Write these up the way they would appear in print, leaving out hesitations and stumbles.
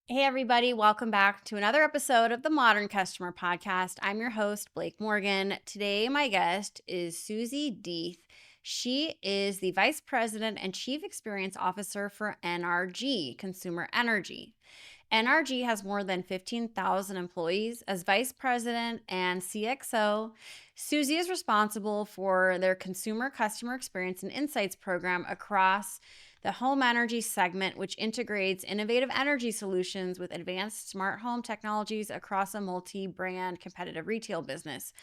Hey, everybody, welcome back to another episode of the Modern Customer Podcast. I'm your host, Blake Morgan. Today, my guest is Suzie Dieth. She is the Vice President and Chief Experience Officer for NRG, Consumer Energy. NRG has more than 15,000 employees. As Vice President and CXO, Suzie is responsible for their consumer customer experience and insights program across the home energy segment, which integrates innovative energy solutions with advanced smart home technologies across a multi-brand competitive retail business.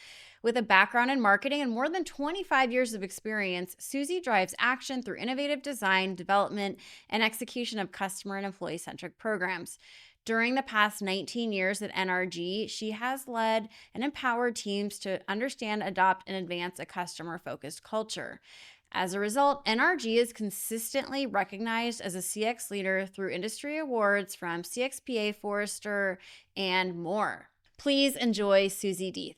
With a background in marketing and more than 25 years of experience, Suzie drives action through innovative design, development, and execution of customer and employee-centric programs. During the past 19 years at NRG, she has led and empowered teams to understand, adopt, and advance a customer-focused culture. As a result, NRG is consistently recognized as a CX leader through industry awards from CXPA, Forrester, and more. Please enjoy Suzie Dieth.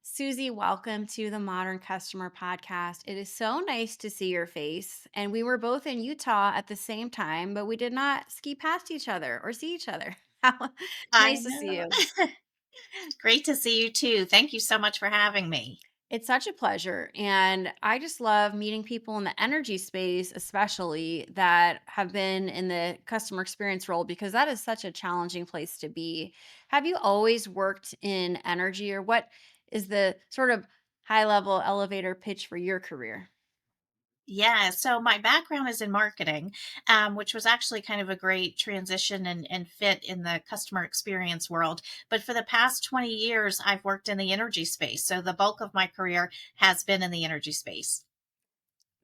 Suzie, welcome to the Modern Customer Podcast. It is so nice to see your face. And we were both in Utah at the same time, but we did not ski past each other or see each other. I Nice to see know. you. Great to see you too. Thank you so much for having me. It's such a pleasure. And I just love meeting people in the energy space, especially that have been in the customer experience role, because that is such a challenging place to be. Have you always worked in energy, or what is the sort of high level elevator pitch for your career? Yeah, so my background is in marketing, which was actually kind of a great transition and fit in the customer experience world. But for the past 20 years, I've worked in the energy space. So the bulk of my career has been in the energy space.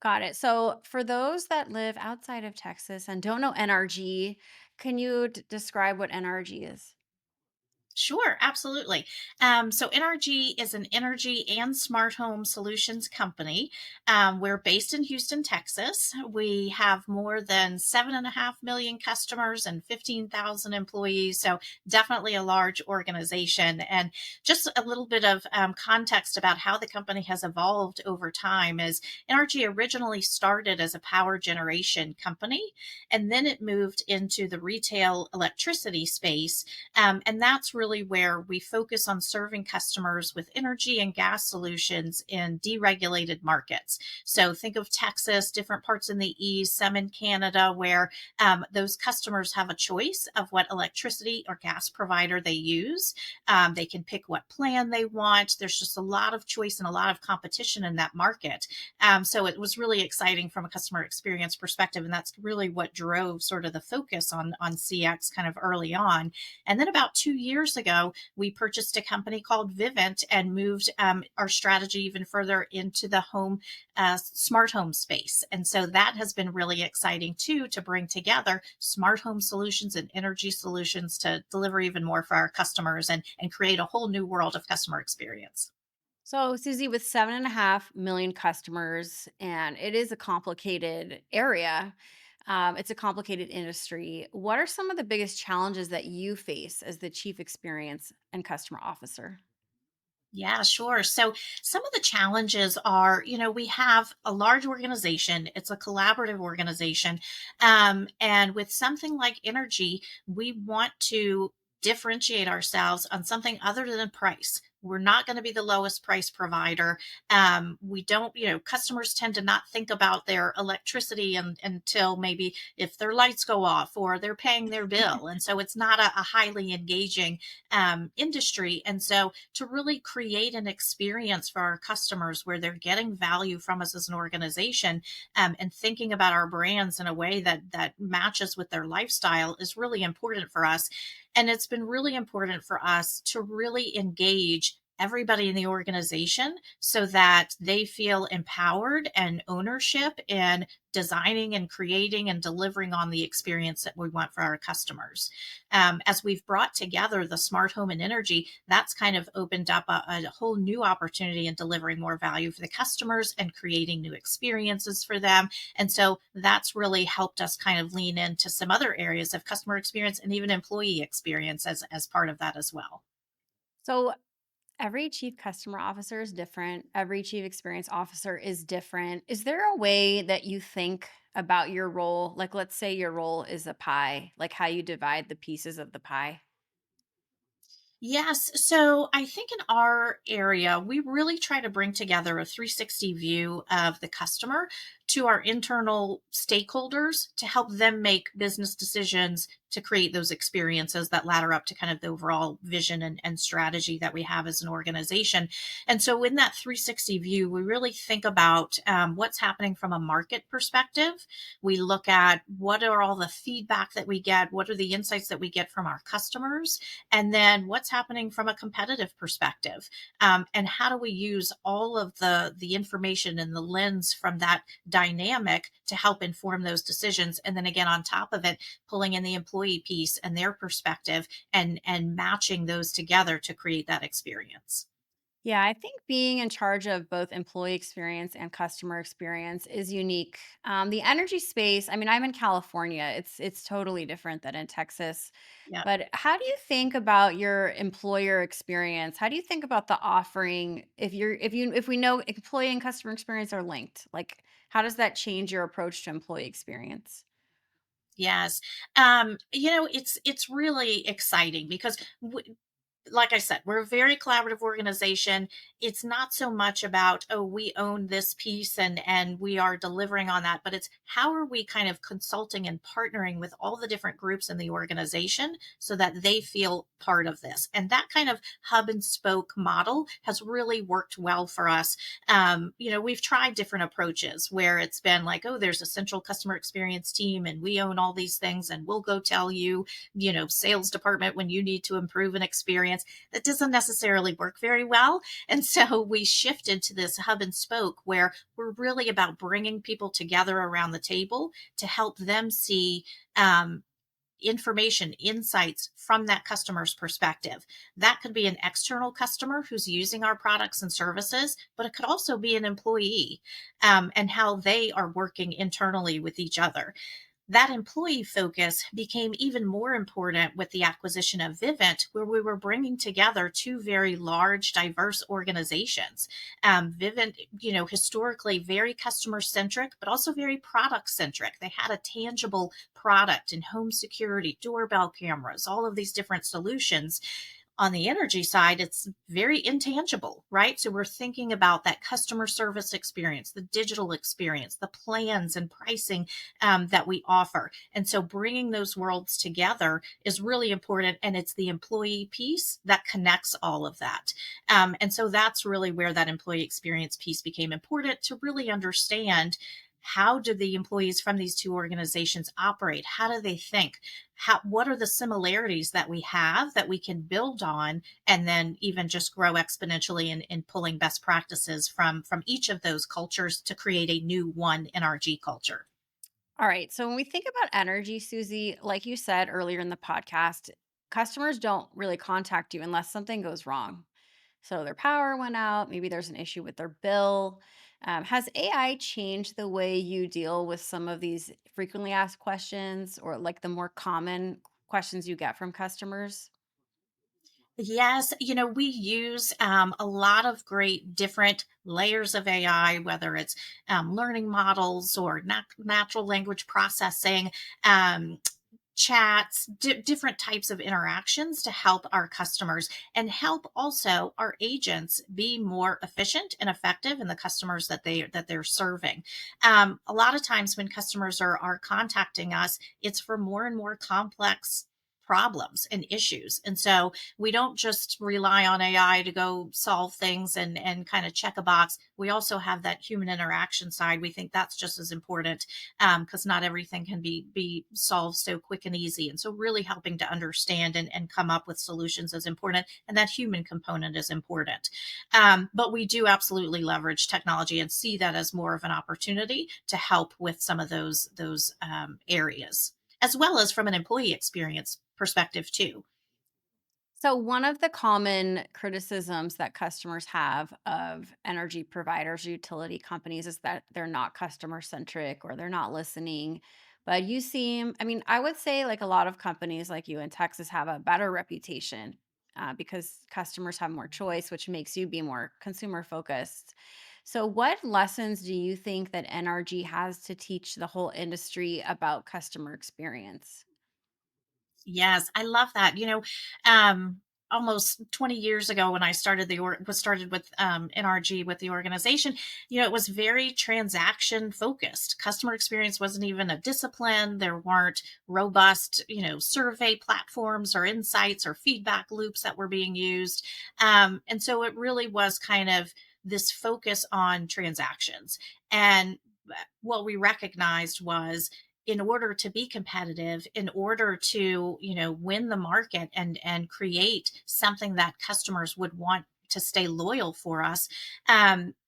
Got it. So, for those that live outside of Texas and don't know NRG, can you describe what NRG is? Sure, absolutely. So NRG is an energy and smart home solutions company. We're based in Houston, Texas. We have more than 7.5 million customers and 15,000 employees. So definitely a large organization. And just a little bit of context about how the company has evolved over time is NRG originally started as a power generation company, and then it moved into the retail electricity space, and that's really where we focus on serving customers with energy and gas solutions in deregulated markets. So think of Texas, different parts in the East, some in Canada, where those customers have a choice of what electricity or gas provider they use. They can pick what plan they want. There's just a lot of choice and a lot of competition in that market. So it was really exciting from a customer experience perspective. And that's really what drove sort of the focus on CX kind of early on. And then about 2 years ago, we purchased a company called Vivint and moved our strategy even further into the home smart home space. And so that has been really exciting too, to bring together smart home solutions and energy solutions to deliver even more for our customers and create a whole new world of customer experience. So, Susie, with 7.5 million customers, and it is a complicated area, it's a complicated industry. What are some of the biggest challenges that you face as the chief experience and customer officer? Yeah, sure. So some of the challenges are, we have a large organization, it's a collaborative organization. And with something like energy, we want to differentiate ourselves on something other than price. We're not going to be the lowest price provider. We don't, customers tend to not think about their electricity until maybe if their lights go off or they're paying their bill. And so it's not a highly engaging industry. And so to really create an experience for our customers where they're getting value from us as an organization, and thinking about our brands in a way that matches with their lifestyle is really important for us. And it's been really important for us to really engage everybody in the organization so that they feel empowered and ownership in designing and creating and delivering on the experience that we want for our customers. As we've brought together the smart home and energy, that's kind of opened up a whole new opportunity in delivering more value for the customers and creating new experiences for them. And so that's really helped us kind of lean into some other areas of customer experience and even employee experience as part of that as well. So, Every chief customer officer is different. Every chief experience officer is different. Is there a way that you think about your role? Like, let's say your role is a pie, like how you divide the pieces of the pie. Yes. So I think in our area, we really try to bring together a 360 view of the customer to our internal stakeholders to help them make business decisions to create those experiences that ladder up to kind of the overall vision and strategy that we have as an organization. And so, in that 360 view, we really think about what's happening from a market perspective. We look at what are all the feedback that we get, what are the insights that we get from our customers, and then what's happening from a competitive perspective, and how do we use all of the information and the lens from that dynamic to help inform those decisions. And then again, on top of it, pulling in the employee piece and their perspective and matching those together to create that experience. Yeah, I think being in charge of both employee experience and customer experience is unique. The energy space, I mean, I'm in California. It's totally different than in Texas. Yeah. But how do you think about your employer experience? How do you think about the offering if we know employee and customer experience are linked? Like how does that change your approach to employee experience? Yes. It's really exciting because like I said, we're a very collaborative organization. It's not so much about, oh, we own this piece and we are delivering on that, but it's how are we kind of consulting and partnering with all the different groups in the organization so that they feel part of this. And that kind of hub and spoke model has really worked well for us. We've tried different approaches where it's been like, oh, there's a central customer experience team and we own all these things and we'll go tell you, sales department when you need to improve an experience. That doesn't necessarily work very well. And so we shifted to this hub and spoke where we're really about bringing people together around the table to help them see information, insights from that customer's perspective. That could be an external customer who's using our products and services, but it could also be an employee, and how they are working internally with each other. That employee focus became even more important with the acquisition of Vivint, where we were bringing together two very large, diverse organizations. Vivint, historically very customer centric, but also very product centric. They had a tangible product in home security, doorbell cameras, all of these different solutions. On the energy side, it's very intangible, right? So we're thinking about that customer service experience, the digital experience, the plans and pricing that we offer. And so bringing those worlds together is really important. And it's the employee piece that connects all of that. And so that's really where that employee experience piece became important to really understand how do the employees from these two organizations operate? How do they think? What are the similarities that we have that we can build on and then even just grow exponentially in pulling best practices from each of those cultures to create a new one NRG culture? All right. So when we think about energy, Susie, like you said earlier in the podcast, customers don't really contact you unless something goes wrong. So their power went out, maybe there's an issue with their bill. Has AI changed the way you deal with some of these frequently asked questions or like the more common questions you get from customers? Yes, we use a lot of great different layers of AI, whether it's learning models or natural language processing, chats, different types of interactions to help our customers and help also our agents be more efficient and effective in the customers that they're serving. A lot of times when customers are contacting us, it's for more and more complex problems and issues, and so we don't just rely on AI to go solve things and kind of check a box. We also have that human interaction side. We think that's just as important, because not everything can be solved so quick and easy. And so, really helping to understand and come up with solutions is important, and that human component is important. But we do absolutely leverage technology and see that as more of an opportunity to help with some of those areas, as well as from an employee experience perspective too. So, one of the common criticisms that customers have of energy providers or utility companies is that they're not customer centric or they're not listening. But I mean, I would say like a lot of companies like you in Texas have a better reputation. because customers have more choice, which makes you be more consumer focused. So, what lessons do you think that NRG has to teach the whole industry about customer experience? Yes, I love that. Um, almost 20 years ago when I started was started with NRG with the organization, it was very transaction focused. Customer experience wasn't even a discipline. There weren't robust, survey platforms or insights or feedback loops that were being used. And so it really was kind of this focus on transactions. And what we recognized was, in order to be competitive, in order to win the market and create something that customers would want to stay loyal for us,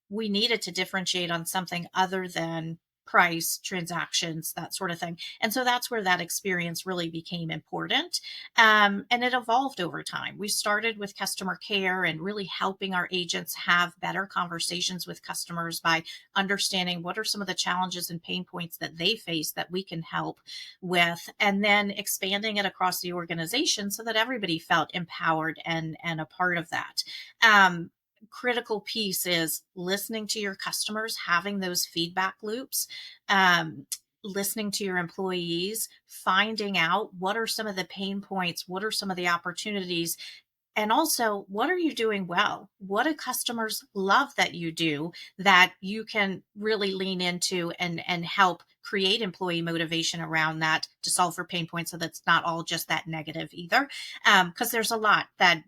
we needed to differentiate on something other than price, transactions, that sort of thing. And so that's where that experience really became important. And it evolved over time. We started with customer care and really helping our agents have better conversations with customers by understanding what are some of the challenges and pain points that they face that we can help with, and then expanding it across the organization so that everybody felt empowered and a part of that. Critical piece is listening to your customers, having those feedback loops, um, listening to your employees, finding out what are some of the pain points, what are some of the opportunities, and also, what are you doing well? What do customers love that you do that you can really lean into and help create employee motivation around that to solve for pain points, so that's not all just that negative either. Because there's a lot that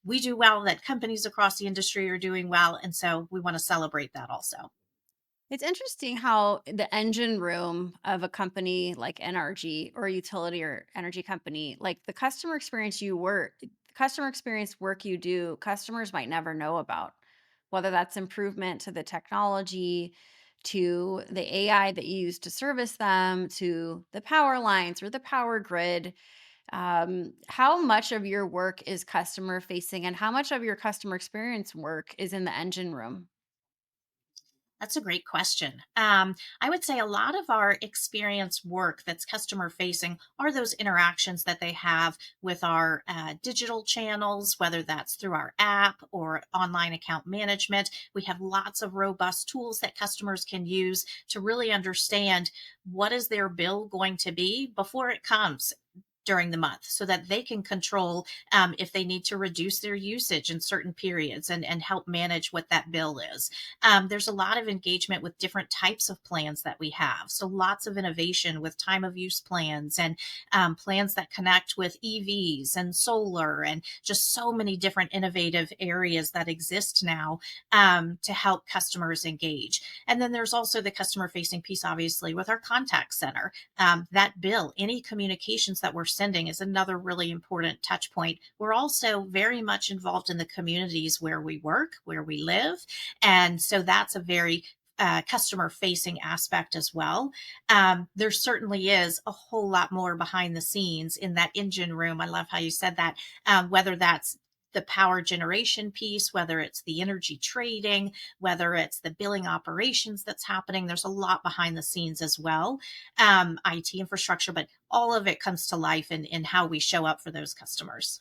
we do well, that companies across the industry are doing well, and so we want to celebrate that also. It's interesting how the engine room of a company like NRG or a utility or energy company, like the customer experience work you do, customers might never know about, whether that's improvement to the technology, to the AI that you use to service them, to the power lines or the power grid. How much of your work is customer facing and how much of your customer experience work is in the engine room? That's a great question. I would say a lot of our experience work that's customer facing are those interactions that they have with our digital channels, whether that's through our app or online account management. We have lots of robust tools that customers can use to really understand what is their bill going to be before it comes during the month, so that they can control if they need to reduce their usage in certain periods and help manage what that bill is. There's a lot of engagement with different types of plans that we have. So lots of innovation with time of use plans and plans that connect with EVs and solar and just so many different innovative areas that exist now to help customers engage. And then there's also the customer facing piece, obviously, with our contact center. That bill, any communications that we're sending is another really important touch point. We're also very much involved in the communities where we work, where we live. And so that's a very customer facing aspect as well. There certainly is a whole lot more behind the scenes in that engine room. I love how you said that, whether that's the power generation piece, whether it's the energy trading, whether it's the billing operations that's happening. There's a lot behind the scenes as well, IT infrastructure, but all of it comes to life in how we show up for those customers.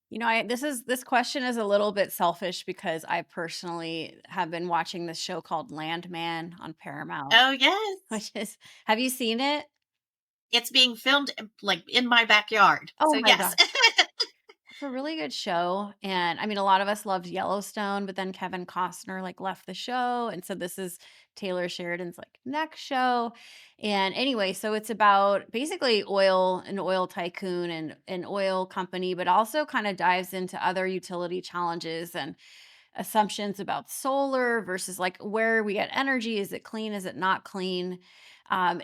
This question is a little bit selfish because I personally have been watching this show called Landman on Paramount, Oh, yes. which is have you seen it? It's being filmed like in my backyard. Oh So, my yes. god. It's a really good show, and I mean, a lot of us loved Yellowstone, but then Kevin Costner, like, left the show, and so this is Taylor Sheridan's, like, next show, and anyway, so it's about basically an oil tycoon and an oil company, but also kinda dives into other utility challenges and assumptions about solar versus like where we get energy. Is it clean? Is it not clean?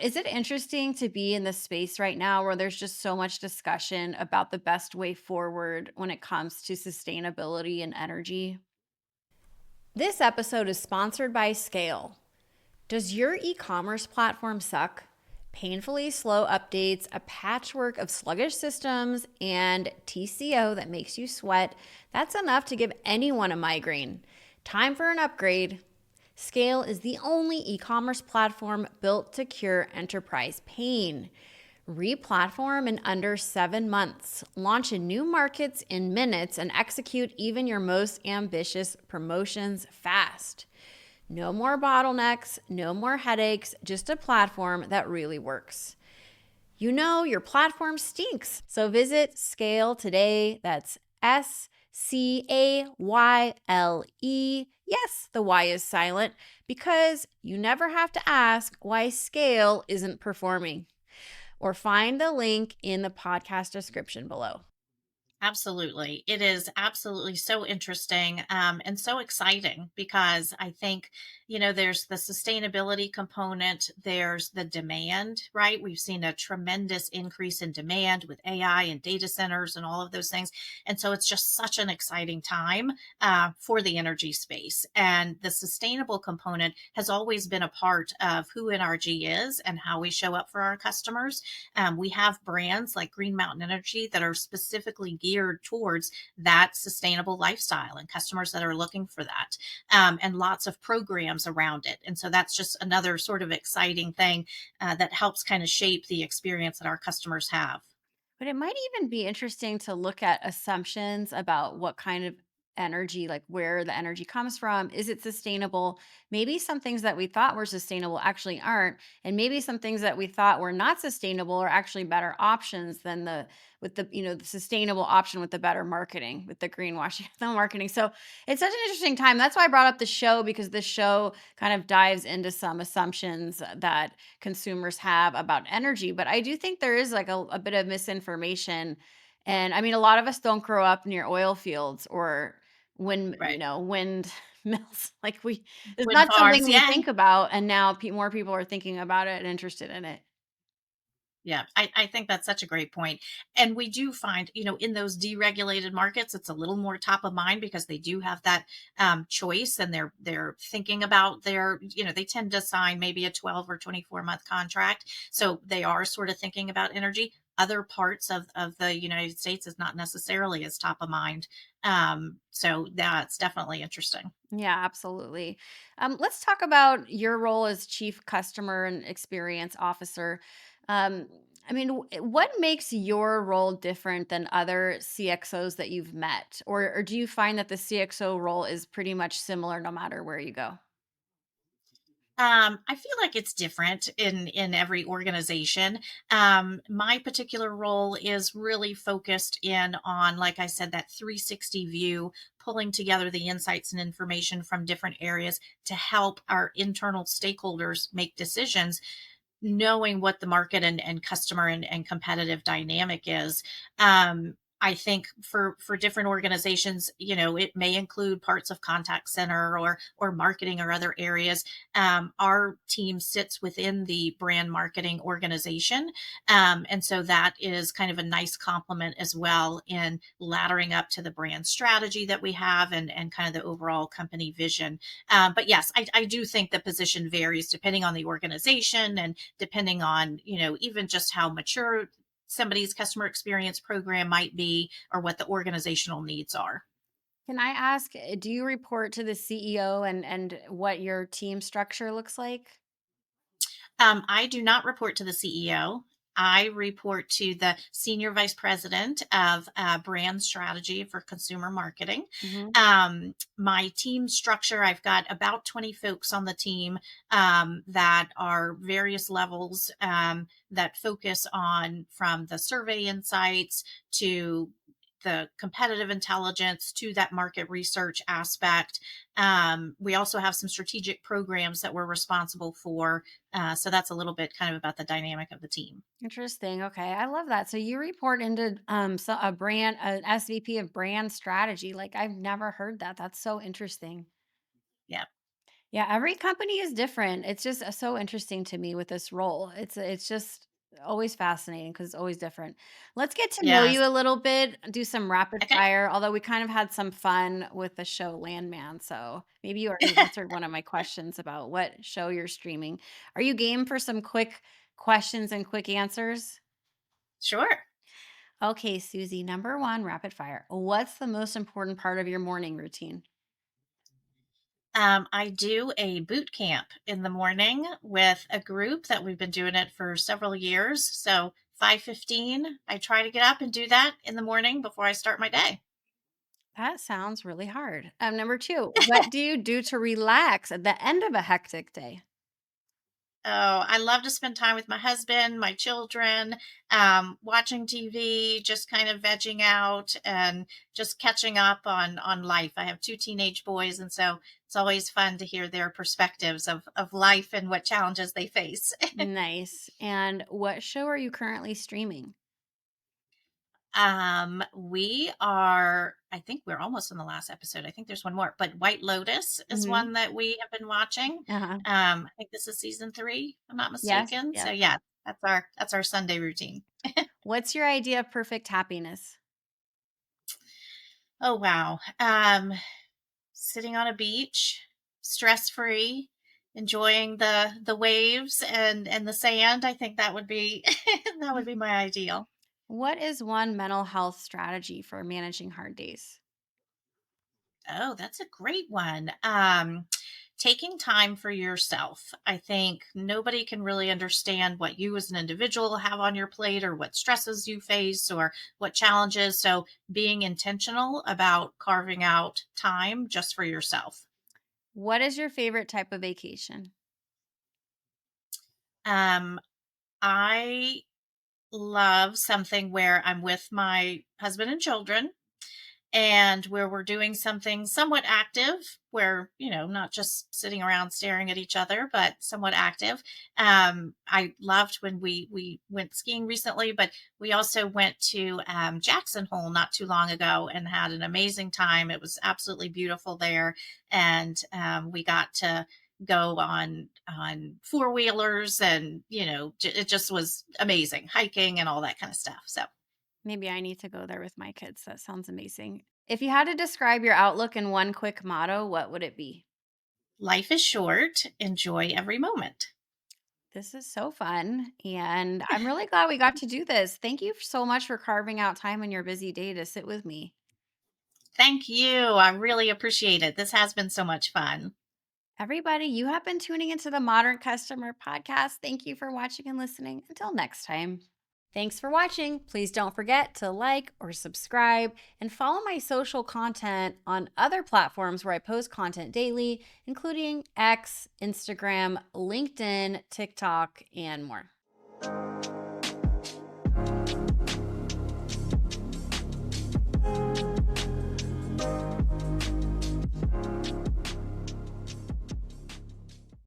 Is it interesting to be in this space right now where there's just so much discussion about the best way forward when it comes to sustainability and energy? This episode is sponsored by Scale. Does your e commerce platform suck? Painfully slow updates, a patchwork of sluggish systems, and TCO that makes you sweat? That's enough to give anyone a migraine. Time for an upgrade. Scale is the only e commerce platform built to cure enterprise pain. Replatform in under 7 months, launch in new markets in minutes, and execute even your most ambitious promotions fast. No more bottlenecks, no more headaches, just a platform that really works. You know your platform stinks, so visit Scale today. That's SCAYLE. Yes, the Y is silent because you never have to ask why Scale isn't performing. Or find the link in the podcast description below. Absolutely. It is absolutely so interesting and so exciting because I think, there's the sustainability component, there's the demand, right? We've seen a tremendous increase in demand with AI and data centers and all of those things. And so it's just such an exciting time for the energy space. And the sustainable component has always been a part of who NRG is and how we show up for our customers. We have brands like Green Mountain Energy that are specifically geared towards that sustainable lifestyle and customers that are looking for that, and lots of programs around it. And so that's just another sort of exciting thing that helps kind of shape the experience that our customers have. But it might even be interesting to look at assumptions about what kind of energy, like where the energy comes from. Is it sustainable? Maybe some things that we thought were sustainable actually aren't. And maybe some things that we thought were not sustainable are actually better options than the sustainable option with the better marketing, with the greenwashing, the marketing. So it's such an interesting time. That's why I brought up the show, because the show kind of dives into some assumptions that consumers have about energy. But I do think there is like a bit of misinformation. And I mean, a lot of us don't grow up near oil fields or Right. wind mills. Like it's Wind not something farms. we Yeah. think about. And now more people are thinking about it and interested in it. Yeah, I think that's such a great point. And we do find, in those deregulated markets, it's a little more top of mind because they do have that choice and they're thinking about they tend to sign maybe a 12 or 24-month contract. So they are sort of thinking about energy. Other parts of the United States is not necessarily as top of mind. So that's definitely interesting. Yeah, absolutely. Let's talk about your role as Chief Customer and Experience Officer. Um, I mean, what makes your role different than other CXOs that you've met? Or do you find that the CXO role is pretty much similar no matter where you go? I feel like it's different in every organization. My particular role is really focused in on, like I said, that 360 view, pulling together the insights and information from different areas to help our internal stakeholders make decisions, knowing what the market and customer and competitive dynamic is. I think for different organizations, it may include parts of contact center or marketing or other areas. Our team sits within the brand marketing organization, and so that is kind of a nice complement as well in laddering up to the brand strategy that we have and kind of the overall company vision. But yes, I do think the position varies depending on the organization and depending on, even just how mature somebody's customer experience program might be or what the organizational needs are. Can I ask, do you report to the CEO and what your team structure looks like? I do not report to the CEO. I report to the senior vice president of brand strategy for consumer marketing. Hmm. My team structure, I've got about 20 folks on the team that are various levels that focus on from the survey insights to the competitive intelligence to that market research aspect. We also have some strategic programs that we're responsible for, so that's a little bit kind of about the dynamic of the team. Interesting. Okay, I love that. So you report into an SVP of brand strategy. Like I've never heard that. That's so interesting. Yeah. Yeah, every company is different. It's just so interesting to me with this role. It's just always fascinating because it's always different. Let's get to know Yes. you a little bit, do some rapid Okay. fire, although we kind of had some fun with the show Landman. So maybe you already answered one of my questions about what show you're streaming. Are you game for some quick questions and quick answers? Sure. Okay, Susie, number one, rapid fire. What's the most important part of your morning routine? I do a boot camp in the morning with a group that we've been doing it for several years. So 5:15. I try to get up and do that in the morning before I start my day. That sounds really hard. Number 2, what do you do to relax at the end of a hectic day? Oh, I love to spend time with my husband, my children, watching TV, just kind of vegging out and just catching up on life. I have two teenage boys, and so it's always fun to hear their perspectives of life and what challenges they face. Nice. And what show are you currently streaming? We are, I think we're almost in the last episode. I think there's one more, but White Lotus is Mhm. one that we have been watching. Uh-huh. I think this is season 3, if I'm not Yes. mistaken. So Yep. yeah, that's our Sunday routine. What's your idea of perfect happiness? Oh wow. Sitting on a beach, stress free, enjoying the waves and the sand. I think that would be that would be my ideal. What is one mental health strategy for managing hard days? Oh, that's a great one. Taking time for yourself. I think nobody can really understand what you as an individual have on your plate or what stresses you face or what challenges. So, being intentional about carving out time just for yourself. What is your favorite type of vacation? Um, I love something where I'm with my husband and children and where we're doing something somewhat active where not just sitting around staring at each other but somewhat active. I loved when we went skiing recently, but we also went to Jackson Hole not too long ago and had an amazing time. It was absolutely beautiful there, and we got to go on four-wheelers, and it just was amazing, hiking and all that kind of stuff. So Maybe I need to go there with my kids. That sounds amazing. If you had to describe your outlook in one quick motto, what would it be? life is short, enjoy every moment. This is so fun. And I'm really glad we got to do this. Thank you so much for carving out time in your busy day to sit with me. Thank you. I really appreciate it. This has been so much fun. Everybody, you have been tuning into the Modern Customer Podcast. Thank you for watching and listening. Until next time. Thanks for watching. Please don't forget to like or subscribe and follow my social content on other platforms where I post content daily, including X, Instagram, LinkedIn, TikTok, and more.